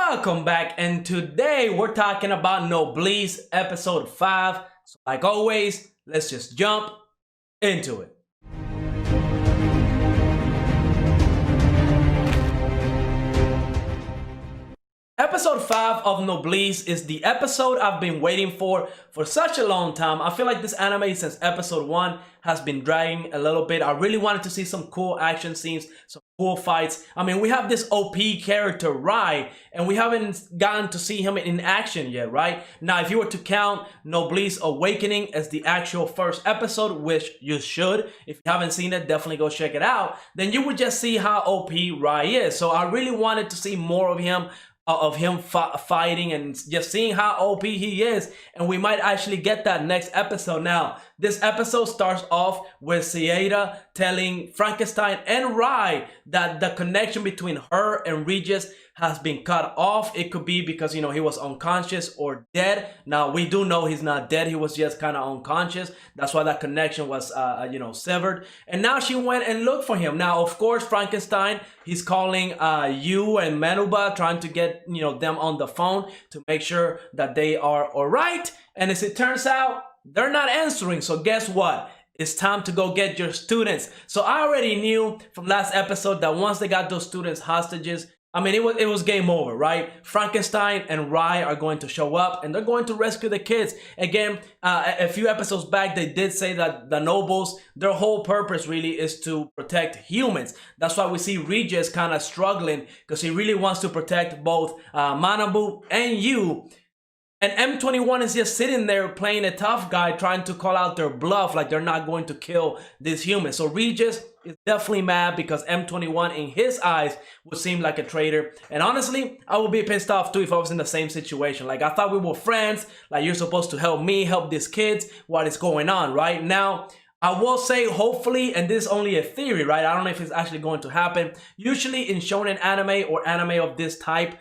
Welcome back, and today we're talking about Noblesse episode 5. So like always, let's just jump into it. Episode 5 of Noblesse is the episode I've been waiting for such a long time. I feel like this anime since episode 1 has been dragging a little bit. I really wanted to see some cool action scenes, some cool fights. I mean, we have this OP character, Rai, and we haven't gotten to see him in action yet, right? Now, if you were to count Noblesse Awakening as the actual first episode, which you should, if you haven't seen it, definitely go check it out, then you would just see how OP Rai is. So I really wanted to see more of him. Fighting and just seeing how OP he is, and we might actually get that next episode. Now, this episode starts off with Cieda telling Frankenstein and Rai that the connection between her and Regis has been cut off. It could be because, you know, he was unconscious or dead. Now, we do know he's not dead. He was just kind of unconscious. That's why that connection was, severed. And now she went and looked for him. Now, of course, Frankenstein, he's calling Yu and Manuba, trying to get, them on the phone to make sure that they are all right. And as it turns out, they're not answering. So guess what? It's time to go get your students. So I already knew from last episode that once they got those students hostages, I mean, it was game over, right? Frankenstein and Rai are going to show up and they're going to rescue the kids. Again, a few episodes back, they did say that the nobles, their whole purpose really is to protect humans. That's why we see Regis kind of struggling because he really wants to protect both Manabu and Yu. And M21 is just sitting there playing a tough guy, trying to call out their bluff like they're not going to kill this human. So Regis is definitely mad because M21 in his eyes would seem like a traitor. And honestly, I would be pissed off too if I was in the same situation. Like, I thought we were friends, like you're supposed to help me, help these kids. What is going on, right? Now, I will say, hopefully, and this is only a theory, right? I don't know if it's actually going to happen. Usually in shonen anime or anime of this type,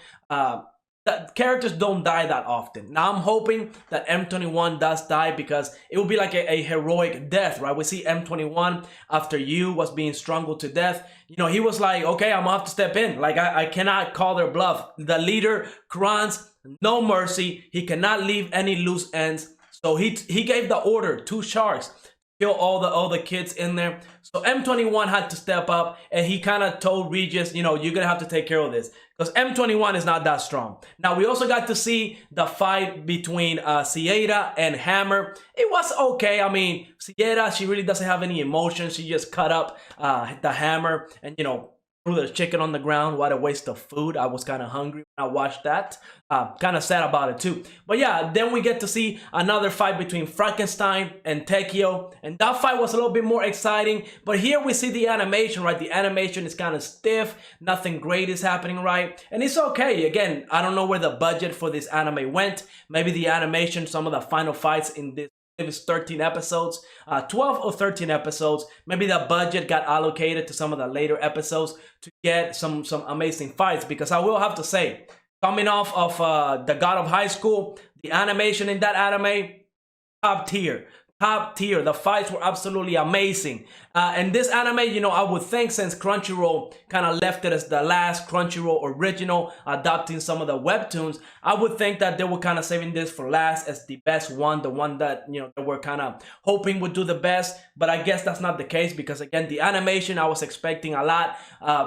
that characters don't die that often. Now I'm hoping that M21 does die because it will be like a heroic death, right? We see M21 after Yu was being strangled to death. He was like, okay, I'm gonna have to step in. Like, I cannot call their bluff. The leader, Kranz, no mercy. He cannot leave any loose ends. So he gave the order to Sharks, kill all the kids in there. So M21 had to step up, and he kind of told Regis, you're gonna have to take care of this because M21 is not that strong. Now, we also got to see the fight between Cieda and Hammer. It was okay. I mean, Cieda, she really doesn't have any emotion. She just cut up the Hammer and, threw the chicken on the ground. What a waste of food. I was kind of hungry when I watched that. Kind of sad about it too. But yeah, then we get to see another fight between Frankenstein and Tekio. And that fight was a little bit more exciting. But here we see the animation, right? The animation is kind of stiff. Nothing great is happening, right? And it's okay. Again, I don't know where the budget for this anime went. Maybe the animation, some of the final fights in this, it was 13 episodes, 12 or 13 episodes. Maybe the budget got allocated to some of the later episodes to get some amazing fights. Because I will have to say, coming off of the God of High School, the animation in that anime, top tier. Top tier. The fights were absolutely amazing. And this anime, I would think since Crunchyroll kind of left it as the last Crunchyroll original, adopting some of the webtoons, I would think that they were kind of saving this for last as the best one, the one that, they were kind of hoping would do the best. But I guess that's not the case because, again, the animation, I was expecting a lot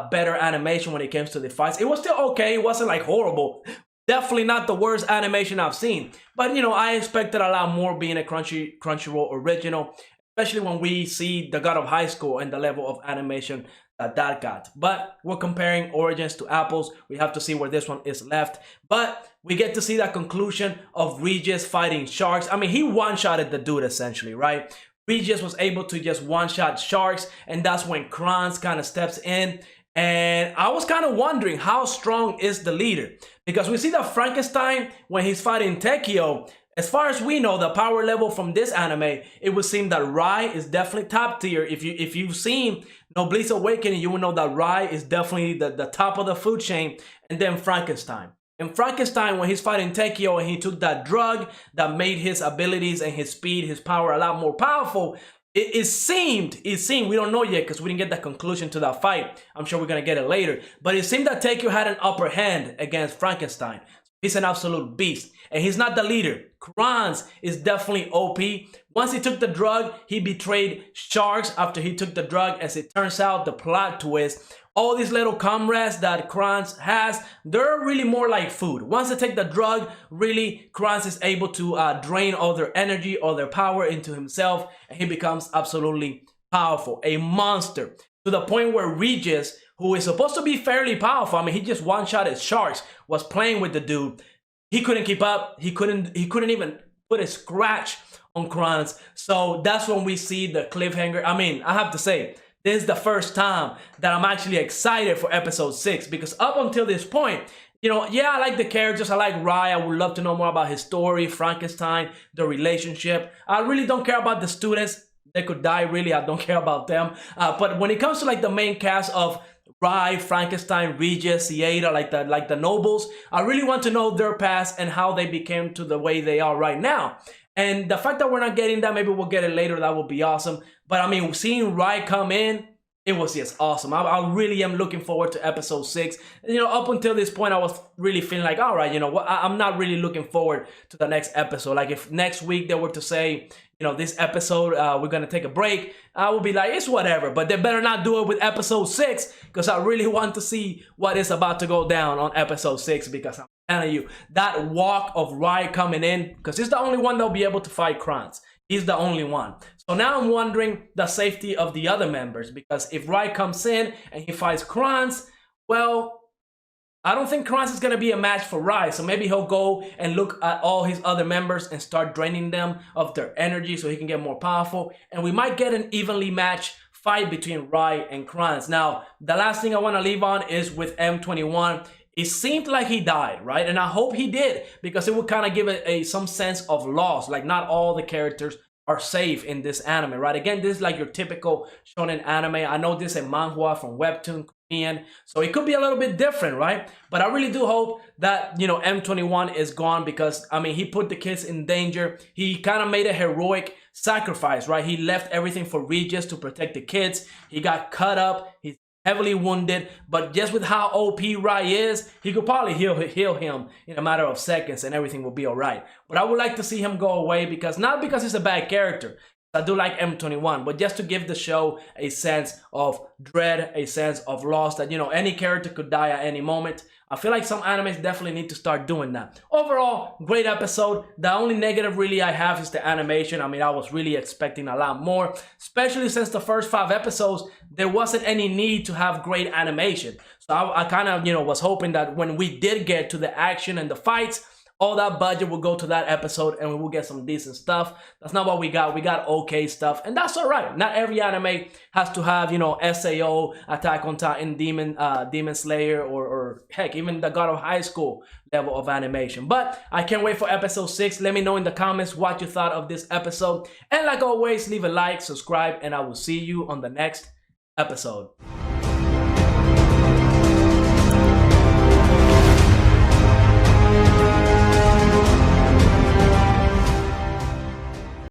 better animation when it comes to the fights. It was still okay. It wasn't like horrible. Definitely not the worst animation I've seen. But, I expected a lot more being a Crunchyroll original, especially when we see the God of High School and the level of animation that got. But we're comparing origins to apples. We have to see where this one is left. But we get to see that conclusion of Regis fighting Sharks. I mean, he one-shotted the dude essentially, right? Regis was able to just one-shot Sharks, and that's when Kranz kind of steps in. And I was kind of wondering, how strong is the leader? Because we see that Frankenstein, when he's fighting Tekio, as far as we know, the power level from this anime, it would seem that Rai is definitely top tier. If you've seen Noblesse Awakening, you will know that Rai is definitely the top of the food chain, and then Frankenstein. And Frankenstein, when he's fighting Tekio and he took that drug that made his abilities and his speed, his power a lot more powerful, it seemed, we don't know yet because we didn't get the conclusion to that fight. I'm sure we're going to get it later. But it seemed that Takeo had an upper hand against Frankenstein. He's an absolute beast. And he's not the leader. Cant is definitely OP. Once he took the drug, he betrayed Sharks after he took the drug. As it turns out, the plot twist, all these little comrades that Cant has, they're really more like food. Once they take the drug, really, Cant is able to drain all their energy, all their power into himself, and he becomes absolutely powerful, a monster, to the point where Regis, who is supposed to be fairly powerful, I mean, he just one-shotted Sharks, was playing with the dude. He couldn't keep up. He couldn't even put a scratch on Cant. So that's when we see the cliffhanger. I mean, I have to say, this is the first time that I'm actually excited for episode 6, because up until this point, you know, yeah, I like the characters. I like Rai. I would love to know more about his story, Frankenstein, the relationship. I really don't care about the students. They could die, really. I don't care about them. But when it comes to like the main cast of Rai, Frankenstein, Regis, Sieda, like the nobles, I really want to know their past and how they became to the way they are right now. And the fact that we're not getting that, maybe we'll get it later, that would be awesome. But I mean, seeing Rai come in, it was just awesome. I really am looking forward to episode 6. You know, up until this point, I was really feeling like, all right, you know what, I'm not really looking forward to the next episode. Like if next week they were to say, you know, this episode, we're going to take a break, I would be like, it's whatever. But they better not do it with episode 6, because I really want to see what is about to go down on episode 6, because I'm telling you, that walk of Rai coming in, because he's the only one that'll be able to fight Cant. He's the only one. So now I'm wondering the safety of the other members, because if Rai comes in and he fights Cant, well, I don't think Cant is going to be a match for Rai. So maybe he'll go and look at all his other members and start draining them of their energy so he can get more powerful. And we might get an evenly matched fight between Rai and Cant. Now, the last thing I want to leave on is with M21. It seemed like he died, right? And I hope he did, because it would kind of give it some sense of loss. Like, not all the characters are safe in this anime, right? Again, this is like your typical shonen anime. I know this is a manhwa from Webtoon, Korean, so it could be a little bit different, right? But I really do hope that, you know, M21 is gone, because, I mean, he put the kids in danger. He kind of made a heroic sacrifice, right? He left everything for Regis to protect the kids. He got cut up. He's heavily wounded, but just with how OP Rai is, he could probably heal him in a matter of seconds and everything will be all right. But I would like to see him go away, because not because he's a bad character. I do like M21, but just to give the show a sense of dread, a sense of loss, that, you know, any character could die at any moment. I feel like some animes definitely need to start doing that. Overall, great episode. The only negative really I have is the animation. I mean, I was really expecting a lot more, especially since the first 5 episodes, there wasn't any need to have great animation. So I kind of, you know, was hoping that when we did get to the action and the fights, all that budget will go to that episode and we will get some decent stuff. That's not what we got. We got okay stuff, and that's all right. Not every anime has to have, you know, SAO, Attack on Titan, Demon Slayer, or heck, even the God of High School level of animation. But I can't wait for episode 6. Let me know in the comments what you thought of this episode. And like always, leave a like, subscribe, and I will see you on the next episode.